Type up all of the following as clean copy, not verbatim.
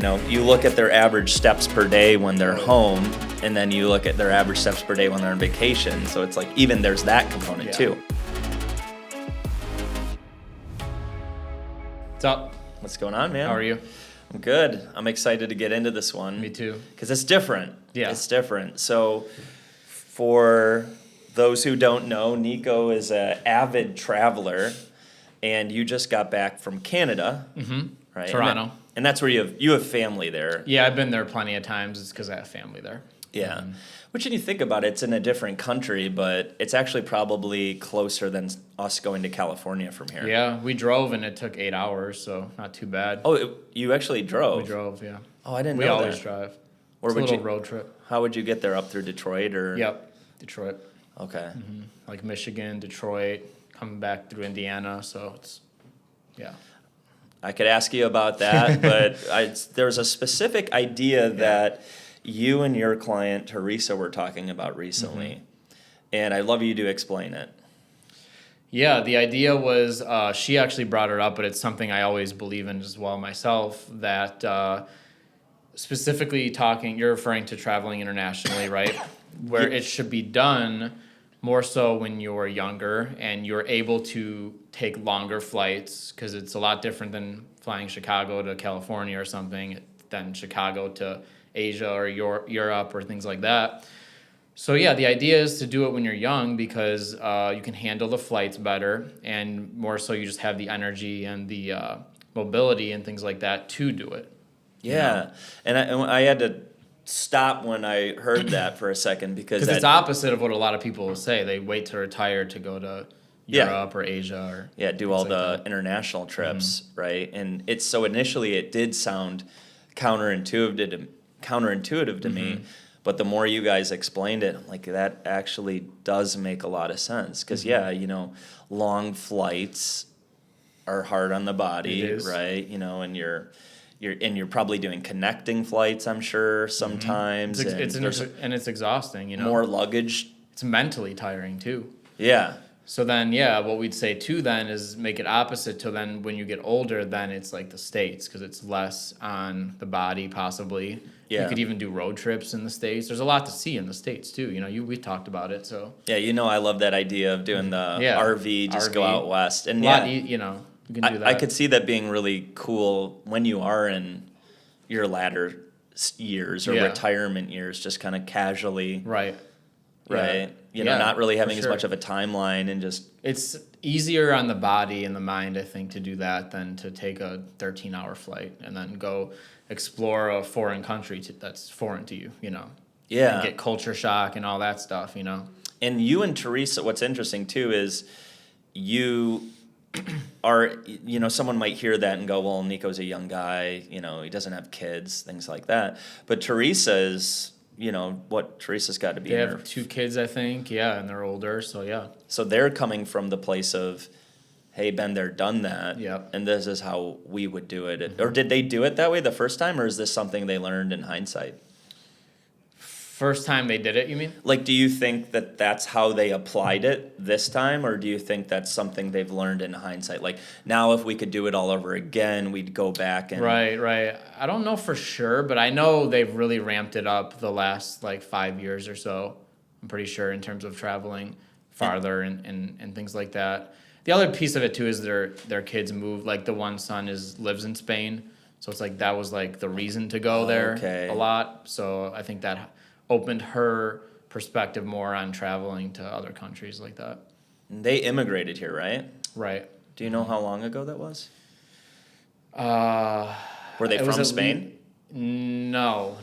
you look at their average steps per day when they're home, and then you look at their average steps per day when they're on vacation. So it's like even there's that component too. What's up? What's going on, man? How are you? I'm good. I'm excited to get into this one. Me too. Because it's different. Yeah. It's different. So for those who don't know, Nico is an avid traveler, and you just got back from Canada, right? Toronto. And that's where you have family there. Yeah, I've been there plenty of times. It's because I have family there. Yeah. Which, when you think about it, it's in a different country, but it's actually probably closer than us going to California from here. Yeah, we drove and it took 8 hours, so not too bad. Oh, you actually drove? We drove, yeah. Oh, I didn't know We always that. drive. Where It's a would little you- road trip. How would you get there? Up through Detroit or? Yep, Detroit. Okay. Like Michigan, Detroit, coming back through Indiana, so it's, yeah. I could ask you about that, but there's a specific idea that you and your client, Teresa, were talking about recently, and I'd love you to explain it. Yeah, the idea was, she actually brought it up, but it's something I always believe in as well myself, that specifically you're referring to traveling internationally, right? Where it should be done more so when you're younger and you're able to take longer flights, because it's a lot different than flying Chicago to California or something, than Chicago to Asia or Europe or things like that. So yeah, the idea is to do it when you're young because you can handle the flights better, and more so you just have the energy and the mobility and things like that to do it. Yeah, and I had to stop when I heard that for a second because it's opposite of what a lot of people will say. They wait to retire to go to Europe or Asia or do all the international trips, right? And initially it did sound counterintuitive to me, but the more you guys explained it, I'm like, that actually does make a lot of sense because long flights are hard on the body, right? And you're probably doing connecting flights, I'm sure, sometimes. And it's exhausting, More luggage. It's mentally tiring too. Yeah. So then, what we'd say too then is make it opposite to then when you get older, then it's like the States because it's less on the body possibly. Yeah. You could even do road trips in the States. There's a lot to see in the States too. We talked about it, so. Yeah, I love that idea of doing the RV, go out west. And you can do that. I could see that being really cool when you are in your latter years or retirement years, just kind of casually. Right. Not really having as much of a timeline and just. It's easier on the body and the mind, I think, to do that than to take a 13-hour flight and then go explore a foreign country that's foreign to you, Yeah. And get culture shock and all that stuff, And you and Teresa, what's interesting too is you are, someone might hear that and go, well, Nico's a young guy, he doesn't have kids, things like that. But Teresa is, Teresa's got to be. They have 2 kids, I think, and they're older, so yeah. So they're coming from the place of, hey, been there, done that, and this is how we would do it. Or did they do it that way the first time, or is this something they learned in hindsight? First time they did it, you mean? Like, do you think that that's how they applied it this time, or do you think that's something they've learned in hindsight? Like, now if we could do it all over again, we'd go back and... Right. I don't know for sure, but I know they've really ramped it up the last, 5 years or so. I'm pretty sure in terms of traveling farther and things like that. The other piece of it, too, is their kids move. Like, the one son lives in Spain, so it's like that was, the reason to go there a lot. So I think that opened her perspective more on traveling to other countries like that. They immigrated here, right? Right. Do you know how long ago that was? Were they from Spain? No,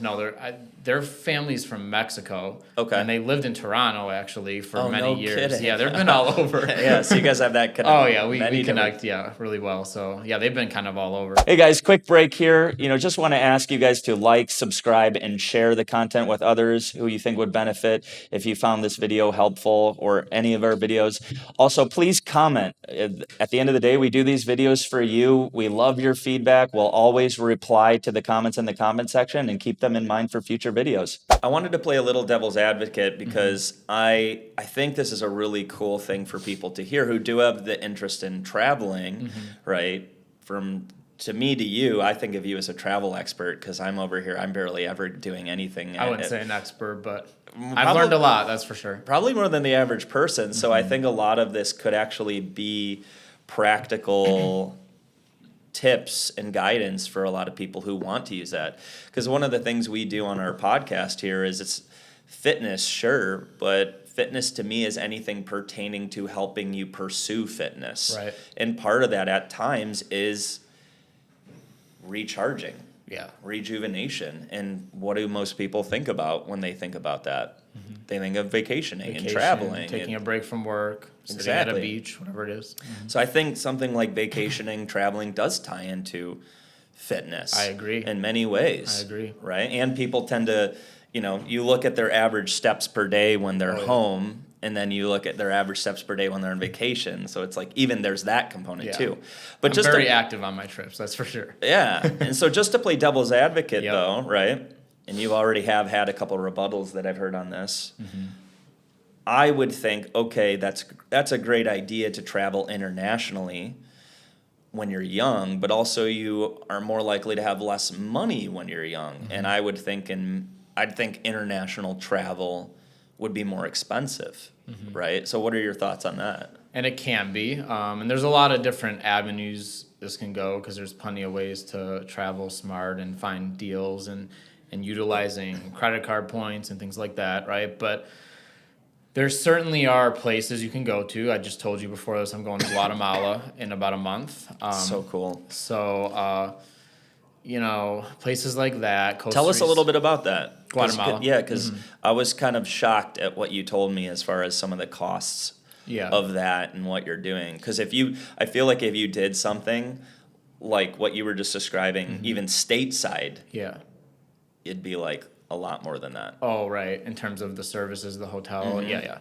their family's from Mexico. Okay. And they lived in Toronto, actually, for many years. Kidding. Yeah, they've been all over. Yeah, so you guys have that connection. Oh, yeah, we connect, really well. So, yeah, they've been kind of all over. Hey, guys, quick break here. Just want to ask you guys to like, subscribe, and share the content with others who you think would benefit if you found this video helpful or any of our videos. Also, please comment. At the end of the day, we do these videos for you. We love your feedback. We'll always reply to the comments in the comment section and keep them in mind for future videos. I wanted to play a little devil's advocate because I think this is a really cool thing for people to hear who do have the interest in traveling, right? From to me, to you, I think of you as a travel expert because I'm over here. I'm barely ever doing anything. I wouldn't say an expert, but I've Probably- learned a lot, that's for sure. Probably more than the average person. So I think a lot of this could actually be practical tips and guidance for a lot of people who want to use that. Because one of the things we do on our podcast here is it's fitness, sure, but fitness to me is anything pertaining to helping you pursue fitness. Right. And part of that at times is recharging, Yeah. rejuvenation. And what do most people think about when they think about that? They think of vacationing and Vacation, traveling. taking and- a break from work, sitting at a Exactly. beach, whatever it is. So I think something like vacationing, traveling does tie into fitness. I agree. In many ways. I agree. Right? And people tend to, you look at their average steps per day when they're Oh, yeah. home, and then you look at their average steps per day when they're on vacation. So it's like even there's that component Yeah. too. But I'm just very to, active on my trips, that's for sure. yeah. And so just to play devil's advocate Yep. though, right? And you already have had a couple rebuttals that I've heard on this. I would think, okay, that's a great idea to travel internationally when you're young, but also you are more likely to have less money when you're young. And I would think I'd think international travel would be more expensive, right? So what are your thoughts on that? And it can be. And there's a lot of different avenues this can go because there's plenty of ways to travel smart and find deals and utilizing credit card points and things like that, right? But there certainly are places you can go to. I just told you before this, I'm going to Guatemala in about a month. So cool. Places like that. Tell us a little bit about that. Guatemala. Yeah, because I was kind of shocked at what you told me as far as some of the costs Yeah. of that and what you're doing. Because I feel like if you did something like what you were just describing, even stateside, Yeah. it'd be like a lot more than that. Oh, right. In terms of the services, the hotel. Mm-hmm. Yeah.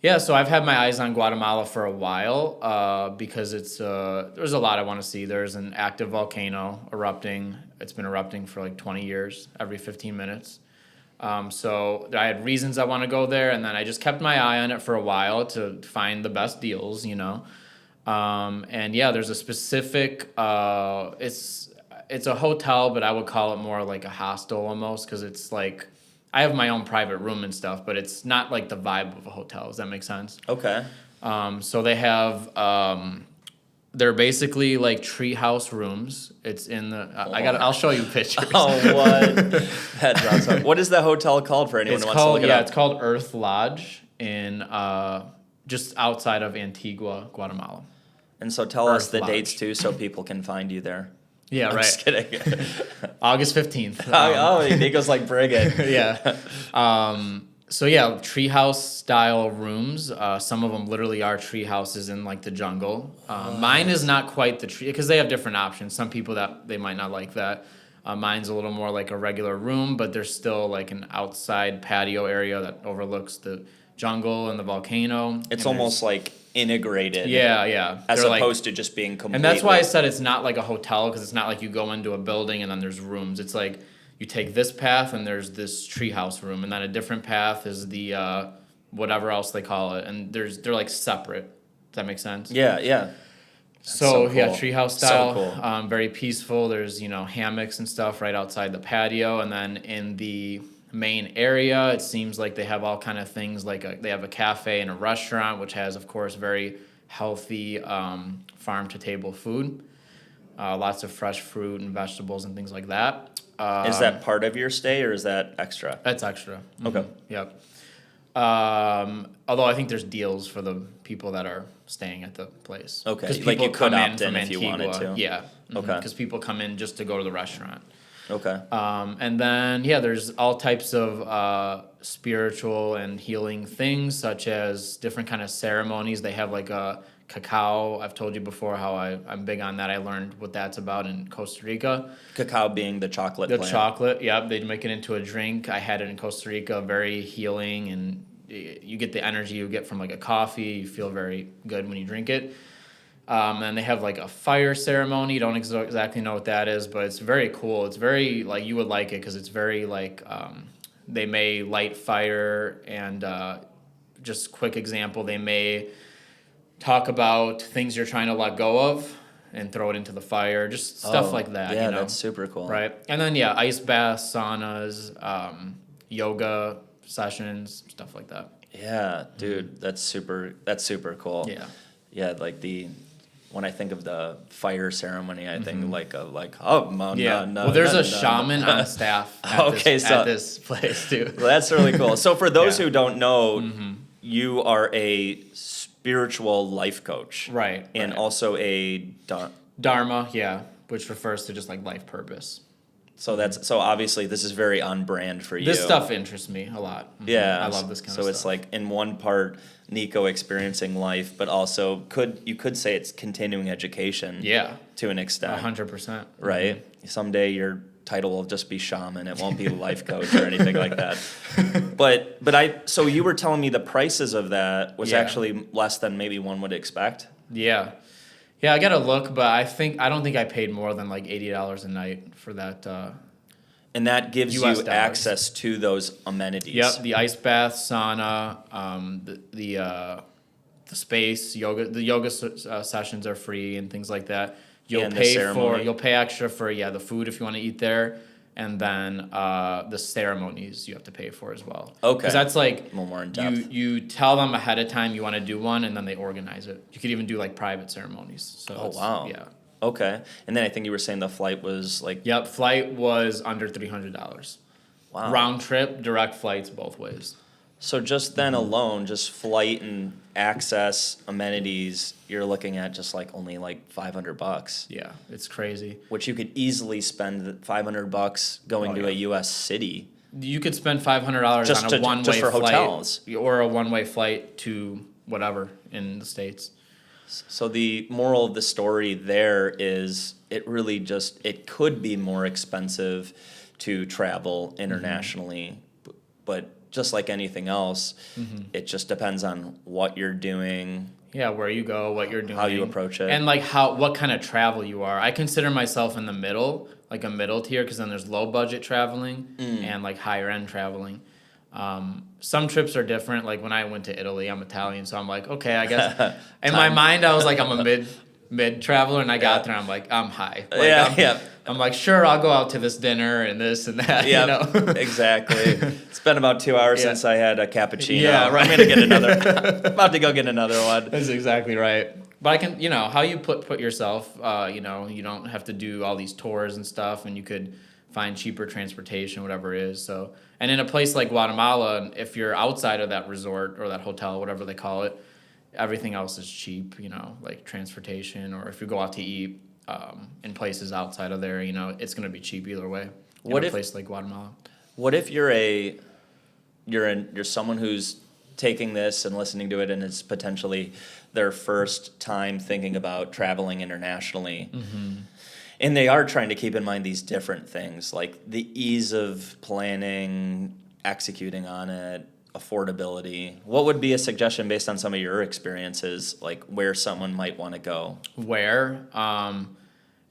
Yeah, so I've had my eyes on Guatemala for a while because there's a lot I want to see. There's an active volcano erupting. It's been erupting for like 20 years, every 15 minutes. So I had reasons I want to go there, and then I just kept my eye on it for a while to find the best deals, And yeah, there's a specific, it's a hotel, but I would call it more like a hostel almost because it's like, I have my own private room and stuff, but it's not like the vibe of a hotel. Does that make sense? Okay. So they have, they're basically like treehouse rooms. It's in the, I'll show you pictures. Oh, what? That's awesome. What is the hotel called for anyone It's who wants to look called, it yeah, up? it's called Earth Lodge in, just outside of Antigua, Guatemala. And so tell us Earth the Lodge. dates too so people can find you there. Yeah, I'm right. just kidding. August 15th. Oh, he goes like Brigid. Yeah. So yeah, treehouse style rooms. Some of them literally are tree houses in like the jungle. Mine is not quite the tree because they have different options. Some people that they might not like that. Mine's a little more like a regular room, but there's still like an outside patio area that overlooks the jungle and the volcano. It's And almost like integrated. yeah. As They're like- opposed to just being completely. and that's why I said it's not like a hotel because it's not like you go into a building and then there's rooms. It's like you take this path and there's this treehouse room, and then a different path is the whatever else they call it, and they're like separate. Does that make sense? Yeah. So so yeah, cool. treehouse So style, cool. very peaceful. There's hammocks and stuff right outside the patio, and then in the main area, it seems like they have all kind of things like they have a cafe and a restaurant, which has of course very healthy farm to table food, lots of fresh fruit and vegetables and things like that. Is that part of your stay or is that extra? That's extra. Okay. Yep. Although I think there's deals for the people that are staying at the place. Okay, 'Cause like people you could come opt in from if you wanted Antigua. to. Yeah. Okay. Because people come in just to go to the restaurant. Okay. And then, there's all types of spiritual and healing things, such as different kind of ceremonies. They have like a cacao. I've told you before how I'm big on that. I learned what that's about in Costa Rica. Cacao being the chocolate The plant. chocolate, yep. They'd make it into a drink. I had it in Costa Rica, very healing, and you get the energy you get from like a coffee. You feel very good when you drink it. And they have like a fire ceremony. Don't exactly know what that is, but it's very cool. It's very like you would like it because it's very like they may light fire and just quick example. They may talk about things you're trying to let go of and throw it into the fire, just stuff like that. Yeah, you know? that's super cool. Right. And then, yeah, ice baths, saunas, yoga sessions, stuff like that. Yeah, dude, that's super cool. Yeah. Yeah, like when I think of the fire ceremony, I think oh no, Yeah. no, Well, there's no, a no. shaman on staff at, Okay, at this place, too. Well, that's really cool. So for those Yeah. who don't know, you are a spiritual life coach. Right. And right. also Dharma, yeah, which refers to just like life purpose. so obviously this is very on brand for you. This stuff interests me a lot. Yeah. I love this kind of So stuff. it's like in one part Nico experiencing life, but also you could say it's continuing education. Yeah, To an extent. 100%. Right? Someday your title will just be shaman. It won't be life coach or anything like that. So you were telling me the prices of that was Yeah. actually less than maybe one would expect. Yeah. Yeah, I gotta look, but I don't think I paid more than like $80 a night for that. And that gives US you dollars. access to those amenities. Yep, the ice bath, sauna, the space, yoga. The yoga sessions are free and things like that. You'll And the pay ceremony. you'll pay extra for the food if you want to eat there, and then the ceremonies you have to pay for as well. Okay. Because that's like A little more in depth. you tell them ahead of time you want to do one, and then they organize it. You could even do like private ceremonies. So Oh, wow. Yeah. Okay. And then I think you were saying the flight was like, Yep. Flight was under $300. wow. Round trip, direct flights both ways. So just then alone, just flight and access amenities, you're looking at just like only like $500, Yeah, it's crazy. which you could easily spend $500 going Oh, to yeah. a U.S. city. You could spend $500 Just on to- a one-way just for flight hotels. or a one-way flight to whatever in the States. So the moral of the story there is it could be more expensive to travel internationally, but just like anything else, it just depends on what you're doing. Yeah, where you go, what you're doing, How you approach it. and like what kind of travel you are. I consider myself in the middle, like a middle tier, because then there's low budget traveling and like higher end traveling. Some trips are different. Like when I went to Italy, I'm Italian, so I'm like, okay, I guess. In my mind, I was like, I'm a mid traveler, and I got there, I'm like, I'm high. Like, I'm like, sure, I'll go out to this dinner and this and that. Yeah, You know? exactly. It's been about 2 hours Yeah. since I had a cappuccino. Yeah, right. I'm gonna get another. About to go get another one. That's exactly right. But I can, how you put yourself, you don't have to do all these tours and stuff, and you could find cheaper transportation, whatever it is. So, and in a place like Guatemala, if you're outside of that resort or that hotel, whatever they call it, everything else is cheap, like transportation, or if you go out to eat in places outside of there, it's going to be cheap either way. What in a if- place like Guatemala? What if you're someone who's taking this and listening to it, and it's potentially their first time thinking about traveling internationally, and they are trying to keep in mind these different things like the ease of planning, executing on it, affordability. What would be a suggestion based on some of your experiences, like where someone might want to go? Where?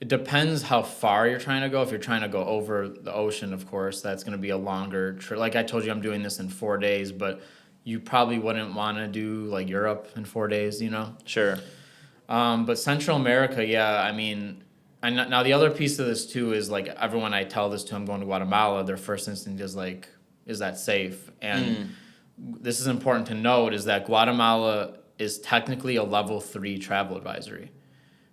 It depends how far you're trying to go. If you're trying to go over the ocean, of course, that's going to be a longer trip. Like I told you, I'm doing this in 4 days, but you probably wouldn't want to do like Europe in 4 days, Sure. But Central America, yeah, I mean, now the other piece of this too is like everyone I tell this to, I'm going to Guatemala, their first instinct is like, is that safe? And this is important to note, is that Guatemala is technically a level 3 travel advisory.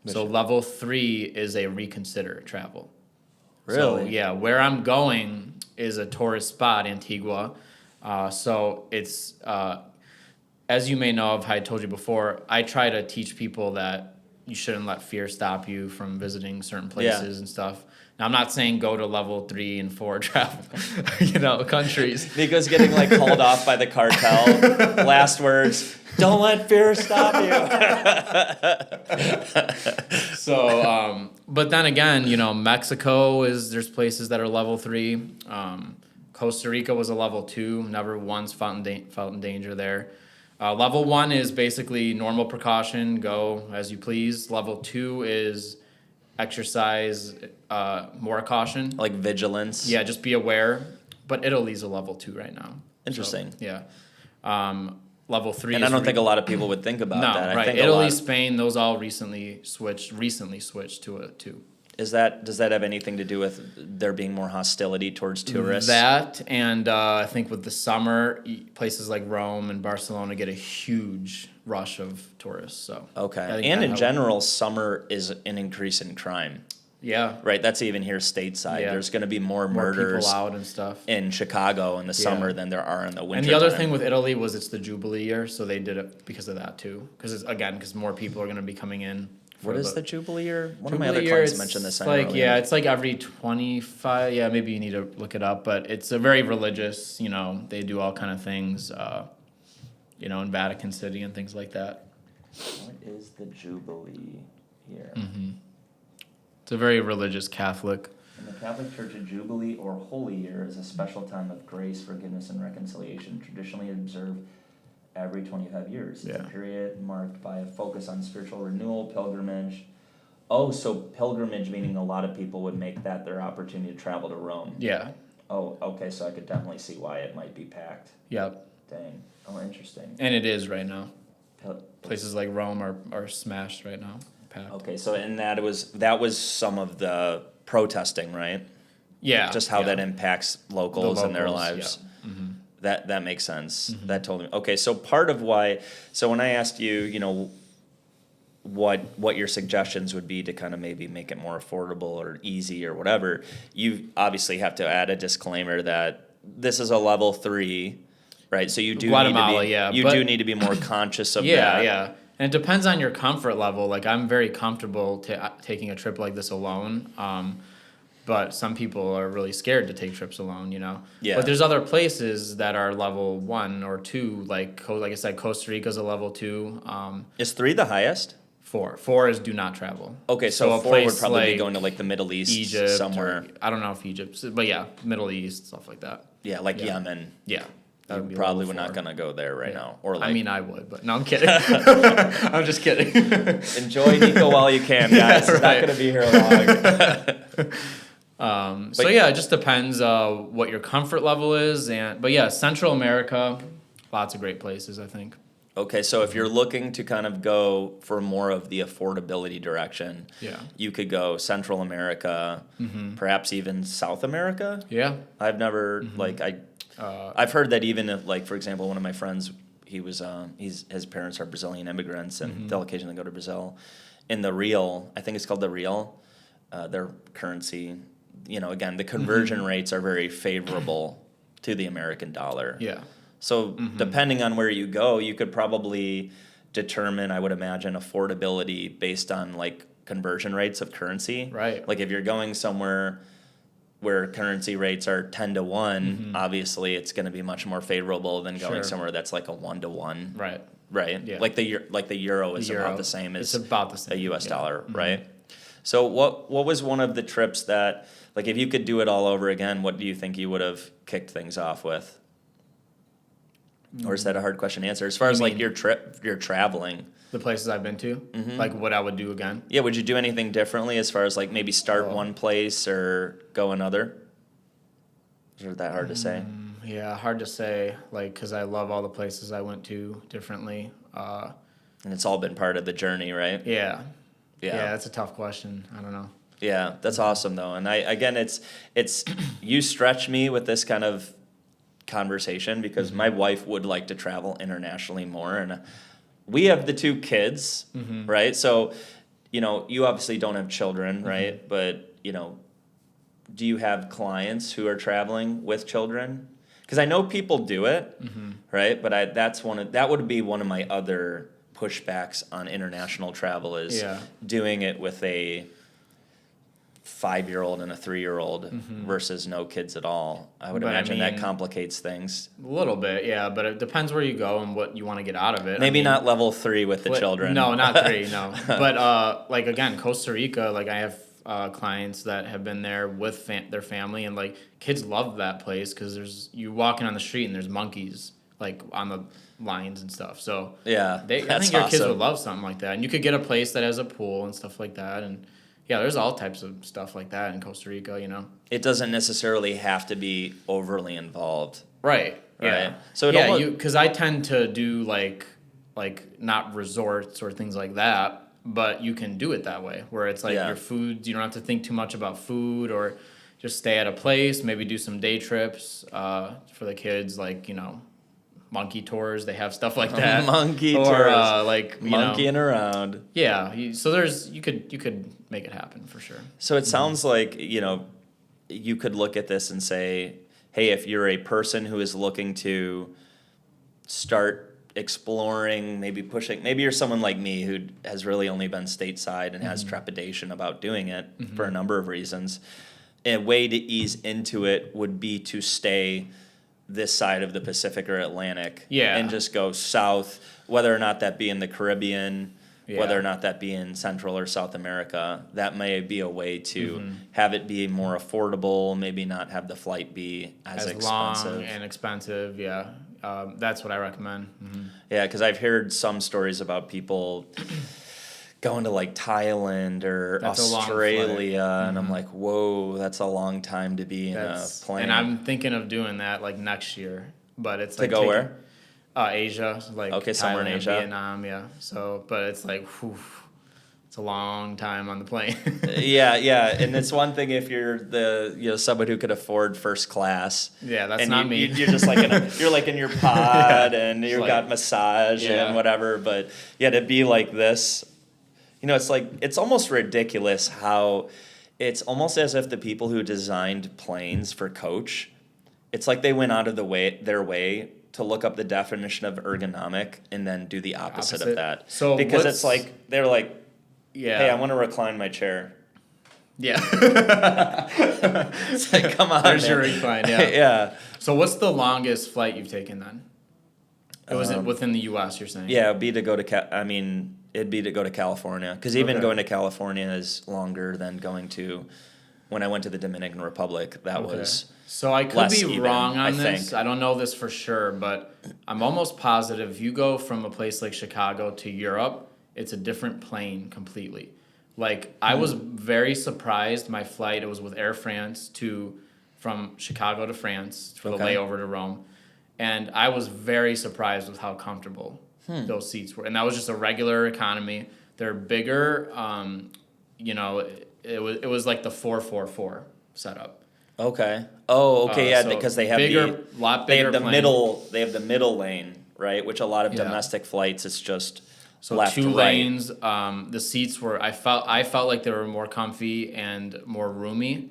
So level 3 is a reconsider travel. So Really? yeah, where I'm going is a tourist spot, Antigua. So it's, as you may know, I told you before, I try to teach people that you shouldn't let fear stop you from visiting certain places and stuff. Now, I'm not saying go to level 3 and 4 travel, countries. Nico's getting like called off by the cartel. Last words, don't let fear stop you. So, but then again, Mexico there's places that are level 3. Costa Rica was a level 2. Never once felt in danger there. Level 1 is basically normal precaution, go as you please. Level 2 is exercise, more caution. Like vigilance. Yeah, just be aware. But Italy's a level 2 right now. Interesting. So, yeah. Level 3 And is I don't think a lot of people would think about no, that. I right. think Italy, Spain, those all recently switched to a 2. does that have anything to do with there being more hostility towards tourists? That and I think with the summer, places like Rome and Barcelona get a huge rush of tourists. So I Okay. think And that in helped. general, summer is an increase in crime. Yeah, Right, that's even here stateside. Yeah. There's going to be more more murders people out and stuff. in Chicago in the summer than there are in the winter. And the other thing with Italy was it's the Jubilee year, so they did it because of that too. Because more people are going to be coming in. What is the Jubilee year? One of my Jubilee other year, clients it's mentioned this. like earlier. it's like every 25. Yeah, maybe you need to look it up, but it's a very religious. They do all kind of things. In Vatican City and things like that. What is the Jubilee year? It's a very religious Catholic. In the Catholic Church, a Jubilee or Holy Year is a special time of grace, forgiveness, and reconciliation, traditionally observed every 25 years. It's a Yeah. period marked by a focus on spiritual renewal, pilgrimage. Oh, so pilgrimage meaning a lot of people would make that their opportunity to travel to Rome. Yeah. Oh, okay, so I could definitely see why it might be packed. Yep. Dang. Oh, interesting. And it is right now. Pil- Places like Rome are smashed right now. Packed. Okay, so and that was some of the protesting, right? Yeah. Just how yeah. that impacts locals and their locals, lives. yeah. Mm-hmm. That makes sense. That totally okay. So part of why, so when I asked you, what your suggestions would be to kind of maybe make it more affordable or easy or whatever, you obviously have to add a disclaimer that this is a level 3, right? So you do Guatemala, need to be, yeah, you but- do need to be more conscious of Yeah, that. yeah. And it depends on your comfort level. Like I'm very comfortable taking a trip like this alone. But some people are really scared to take trips alone, Yeah. But there's other places that are level 1 or 2, like I said, Costa Rica's a level 2. Is 3 the highest? 4. 4 is do not travel. Okay, so a 4 would place probably be like going to like the Middle East Egypt somewhere. or I don't know if Egypt, but yeah, Middle East, stuff like that. Yeah, like Yeah. Yemen. Yeah. That would be Probably level we're not 4. gonna go there right Yeah. now. Or like I mean, I would, but no, I'm kidding. I'm just kidding. enjoy Nico while you can, guys. He's not right. gonna be here long. So yeah, it just depends what your comfort level is, but yeah, Central America, lots of great places, I think. Okay, so if you're looking to kind of go for more of the affordability direction, Yeah. you could go Central America, perhaps even South America. Yeah. I've never I've heard that even if, like, for example, one of my friends, his parents are Brazilian immigrants and they'll occasionally go to Brazil. In the real, I think it's called the real, their currency. Again, the conversion rates are very favorable to the American dollar. Yeah. So depending on where you go, you could probably determine, I would imagine, affordability based on like conversion rates of currency. Right. Like if you're going somewhere where currency rates are 10 to 1, obviously it's going to be much more favorable than going Sure. somewhere that's like a 1 to 1. Right. Right. Yeah. Like the euro is Euro. about the same as It's about the same. a US yeah. dollar, right? So what was one of the trips that, like, if you could do it all over again, what do you think you would have kicked things off with? Or is that a hard question to answer? As far as like mean- your trip, you're traveling. The places I've been to, like what I would do again. Yeah, would you do anything differently as far as like maybe start one place or go another? Or is that hard to say? Yeah, hard to say, because I love all the places I went to differently. And it's all been part of the journey, right? Yeah. Yeah. Yeah, that's a tough question. I don't know. Yeah, that's awesome though. And it's you stretch me with this kind of conversation because my wife would like to travel internationally more, and we have the 2 kids, right? So, you obviously don't have children, right? But, do you have clients who are traveling with children? Because I know people do it, right? But that would be one of my other pushbacks on international travel is Yeah. doing it with a 5-year-old and a 3-year-old versus no kids at all. I would But I imagine that mean- complicates things. A little bit, yeah, but it depends where you go and what you want to get out of it. Maybe not level 3 with the children. No, not 3, no. But again, Costa Rica, I have clients that have been there with their family, and kids love that place because you walking on the street and there's monkeys on the lines and stuff. So Yeah, I that's think your kids awesome. would love something like that, and you could get a place that has a pool and stuff like that, and yeah, there's all types of stuff like that in Costa Rica, It doesn't necessarily have to be overly involved. Right. Yeah. So it yeah, almost, because I tend to do like not resorts or things like that, but you can do it that way where it's like Yeah. your food, you don't have to think too much about food or just stay at a place, maybe do some day trips for the kids, like, monkey tours, they have stuff like that. Monkey or tours. like, monkeying around. yeah, so you could make it happen for sure. So it sounds like, you could look at this and say, hey, if you're a person who is looking to start exploring, maybe pushing, maybe you're someone like me who has really only been stateside and has trepidation about doing it for a number of reasons. A way to ease into it would be to stay this side of the Pacific or Atlantic, Yeah. and just go south, whether or not that be in the Caribbean, whether or not that be in Central or South America. That may be a way to have it be more affordable, maybe not have the flight be as expensive. Long and expensive, yeah. That's what I recommend. Yeah, because I've heard some stories about people going to like Thailand or That's a long Australia, and I'm like, whoa, that's a long time to be in a plane. And I'm thinking of doing that like next year, but it's like go where? Asia, like Okay, somewhere in Thailand, Asia. Vietnam, yeah. So, but it's like, whew, it's a long time on the plane. Yeah, and it's one thing if you're someone who could afford first class. Yeah, that's and not me. You're just like you're like in your pod and you've like- got massage Yeah. and whatever. But yeah, to be like this, it's like it's almost ridiculous how it's almost as if the people who designed planes for coach, it's like they went out of their way to look up the definition of ergonomic and then do the opposite of that. So because it's like they're like, yeah. hey, I want to recline my chair. Yeah. It's like, come on, There's man. your recline, yeah. Yeah. So what's the longest flight you've taken then? It was within the U.S., you're saying? Yeah, it'd be to go to it'd be to go to California, because even Okay. going to California is longer than going to when I went to the Dominican Republic. That Okay. was So I could less be even, wrong I on this. think. I don't know this for sure, but I'm almost positive if you go from a place like Chicago to Europe, it's a different plane completely. Like I was very surprised. My flight, it was with Air France from Chicago to France for the Okay. layover to Rome, and I was very surprised with how comfortable those seats were. And that was just a regular economy. They're bigger. It was like the 444 setup. okay. Oh, okay, yeah, So because they have lot they bigger have the plane. they have the middle lane, right? Which a lot of Yeah. domestic flights, it's just So left two to right. lanes. The seats were I felt like they were more comfy and more roomy.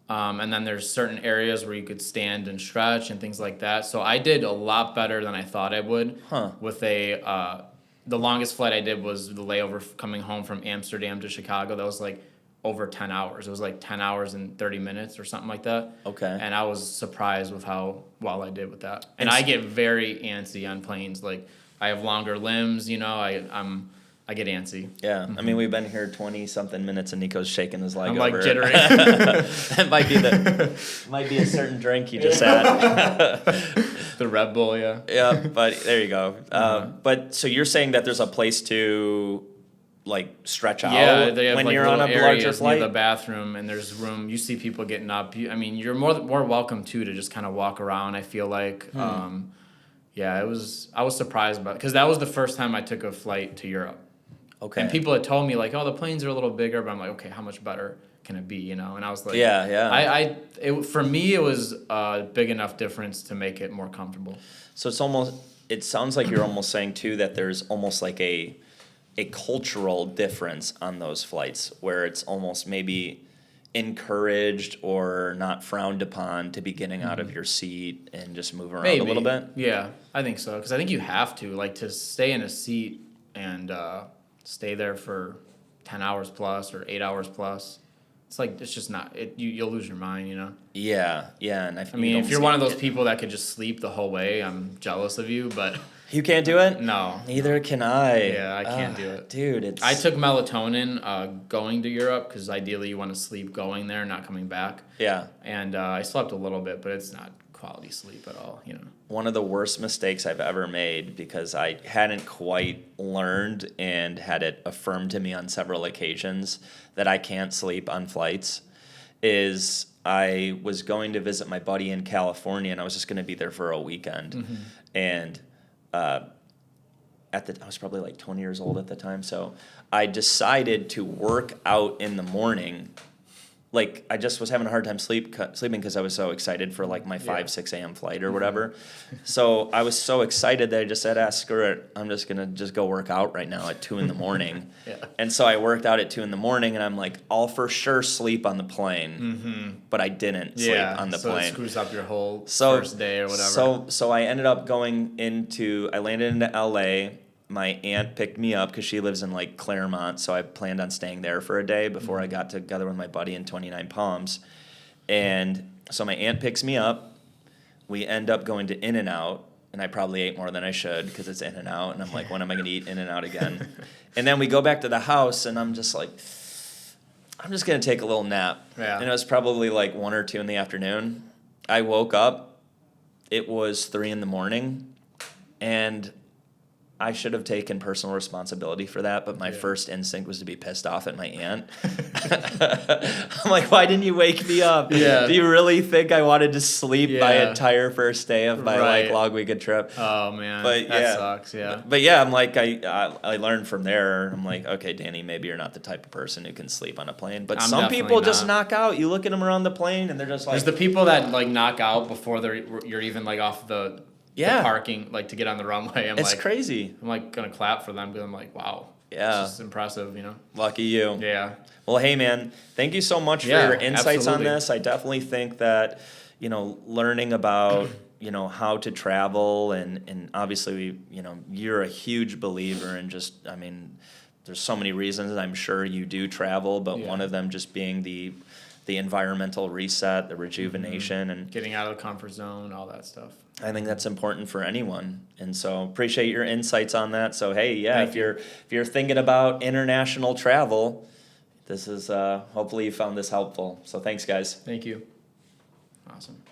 And then there's certain areas where you could stand and stretch and things like that. So I did a lot better than I thought I would. Huh. With the longest flight I did was the layover coming home from Amsterdam to Chicago. That was like over 10 hours. It was like 10 hours and 30 minutes or something like that. Okay. And I was surprised with how well I did with that. And And I s- get very antsy on planes. Like I have longer limbs, I get antsy. Yeah, I mean, we've been here 20-something minutes and Nico's shaking his leg I'm over. like jittery. That might be a certain drink you just had. The Red Bull, yeah. Yeah, but there you go. But so you're saying that there's a place to like stretch out Yeah, they have when like you're on a little larger areas flight? near the bathroom, and there's room. You see people getting up. You're more welcome too to just kind of walk around. I feel like, yeah, I was surprised about because that was the first time I took a flight to Europe, Okay. and people had told me like, oh, the planes are a little bigger, but I'm like, okay, how much better can it be? And I was like, Yeah. For me, it was a big enough difference to make it more comfortable. So it sounds like you're almost saying too that there's almost like a cultural difference on those flights where it's almost maybe encouraged or not frowned upon to be getting out of your seat and just move around a little bit. Yeah, I think so. Because I think you have to, like, to stay in a seat and stay there for 10 hours plus or 8 hours plus. It's like, it's just not, you'll lose your mind, Yeah, and I mean, if you're one of those people that could just sleep the whole way, I'm jealous of you, but You can't do it? no. Neither can I. Yeah, I can't do it. Dude, I took melatonin going to Europe because ideally you want to sleep going there, not coming back. Yeah. And I slept a little bit, but it's not quality sleep at all, One of the worst mistakes I've ever made because I hadn't quite learned and had it affirmed to me on several occasions that I can't sleep on flights is I was going to visit my buddy in California, and I was just going to be there for a weekend. And I was probably like 20 years old at the time, so I decided to work out in the morning. Like, I just was having a hard time sleeping because I was so excited for like my 6 a.m. flight or whatever. So I was so excited that I just said, screw it, I'm just gonna go work out right now at 2 in the morning. And so I worked out at 2 in the morning, and I'm like, I'll for sure sleep on the plane. But I didn't sleep on the plane. So it screws up your whole So first day or whatever. So I ended up I landed into LA. My aunt picked me up because she lives in like Claremont, so I planned on staying there for a day before I got together with my buddy in 29 Palms. And so my aunt picks me up. We end up going to In-N-Out, and I probably ate more than I should because it's In-N-Out, and I'm like, when am I going to eat In-N-Out again? And then we go back to the house, and I'm just like, I'm just going to take a little nap. Yeah. And it was probably like 1 or 2 in the afternoon. I woke up. It was 3 in the morning, and I should have taken personal responsibility for that, but my first instinct was to be pissed off at my aunt. I'm like, why didn't you wake me up? Yeah. Do you really think I wanted to sleep my Yeah. entire first day of my like Right. long weekend trip? Oh man, But that yeah. sucks. Yeah. But yeah, I'm like, I learned from there. I'm like, okay, Danny, maybe you're not the type of person who can sleep on a plane. But I'm some definitely people just not. knock out. You look at them around the plane, and they're just like, There's the people that like knock out before you're even like off the parking, like to get on the runway. it's crazy. I'm like gonna clap for them because I'm like, wow. Yeah. It's just impressive, you know? Lucky you. Yeah. Well, hey, man, thank you so much for Yeah, your insights on absolutely. this. I definitely think that, learning about, how to travel and obviously, you're a huge believer in just, I mean, there's so many reasons I'm sure you do travel, but one of them just being the environmental reset, the rejuvenation, and Getting out of the comfort zone, all that stuff. I think that's important for anyone, and so appreciate your insights on that. So hey, yeah, Thank if you're thinking about international travel, this is hopefully you found this helpful. So thanks, guys. Thank you. Awesome.